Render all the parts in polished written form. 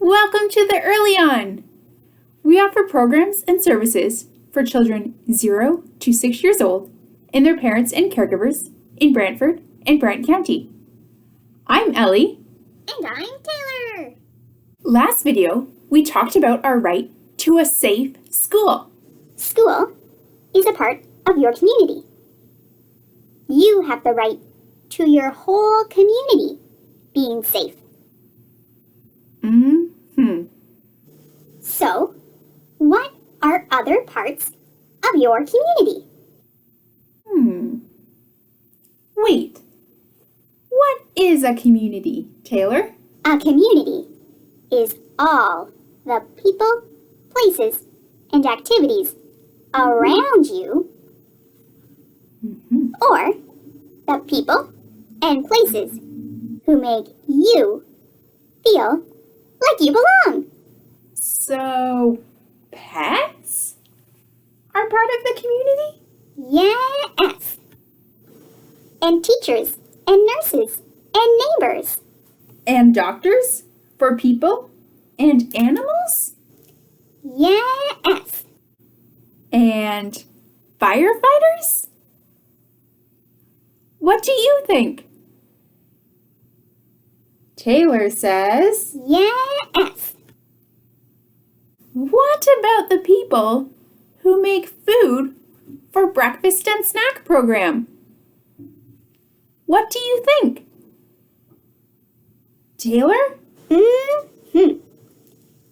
Welcome to the EarlyON! We offer programs and services for children 0 to 6 years old and their parents and caregivers in Brantford and Brant County. I'm Ellie. And I'm Taylor. Last video, we talked about our right to a safe school. School is a part of your community. You have the right to your whole community being safe. So, what are other parts of your community? Wait, what is a community, Taylor? A community is all the people, places, and activities around you, or the people and places who make you feel like you belong. So, pets are part of the community? Yes. And teachers and nurses and neighbors. And doctors for people and animals? Yes. And firefighters? What do you think? Taylor says, Yes. what about the people who make food for breakfast and snack program? What do you think? Taylor?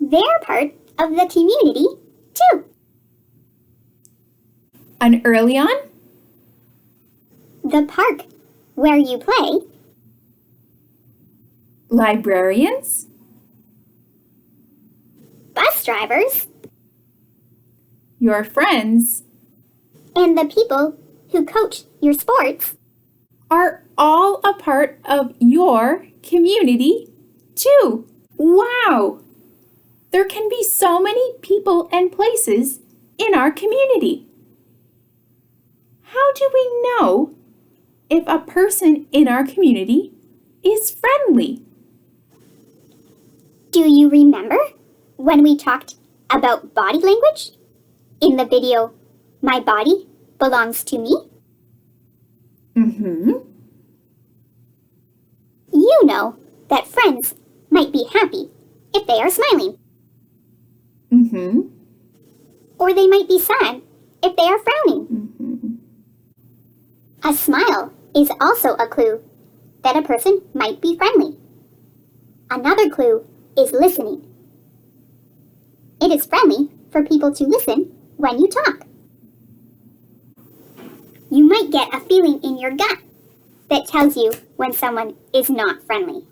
They're part of the community too. An EarlyON? The park where you play. Librarians? Bus drivers. Your friends? And the people who coach your sports. Are all a part of your community too. Wow! There can be so many people and places in our community. How do we know if a person in our community is friendly? Do you remember when we talked about body language in the video, My Body Belongs to Me? You know that friends might be happy if they are smiling. Or they might be sad if they are frowning. A smile is also a clue that a person might be friendly. Another clue is listening. It is friendly for people to listen when you talk. You might get a feeling in your gut that tells you when someone is not friendly.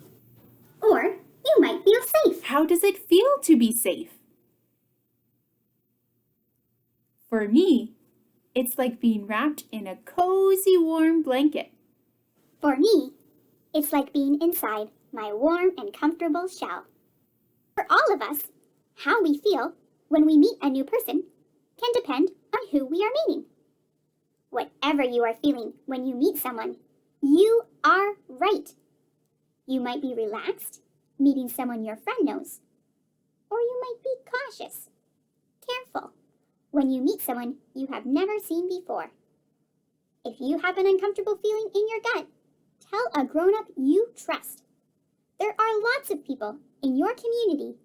Or you might feel safe. How does it feel to be safe? For me, it's like being wrapped in a cozy, warm blanket. For me, it's like being inside my warm and comfortable shell. For all of us, how we feel when we meet a new person can depend on who we are meeting. Whatever you are feeling when you meet someone, you are right. You might be relaxed, meeting someone your friend knows. Or you might be cautious, careful, when you meet someone you have never seen before. If you have an uncomfortable feeling in your gut, tell a grown-up you trust. There are lots of people in your community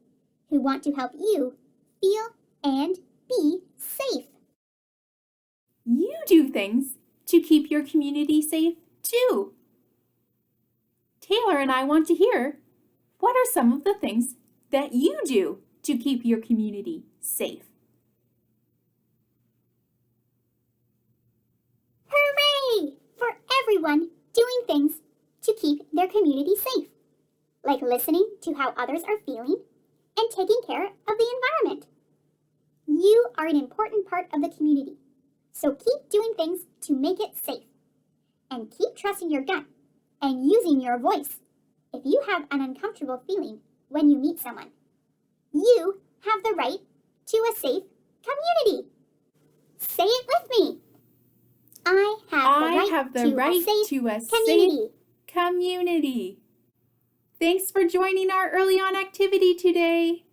who want to help you feel and be safe. You do things to keep your community safe too. Taylor and I want to hear, what are some of the things that you do to keep your community safe? Hooray! For everyone doing things to keep their community safe, like listening to how others are feeling and taking care of the environment. You are an important part of the community, so keep doing things to make it safe. And keep trusting your gut and using your voice if you have an uncomfortable feeling when you meet someone. You have the right to a safe community. Say it with me. I have the right to a safe community. Community. Thanks for joining our EarlyON activity today.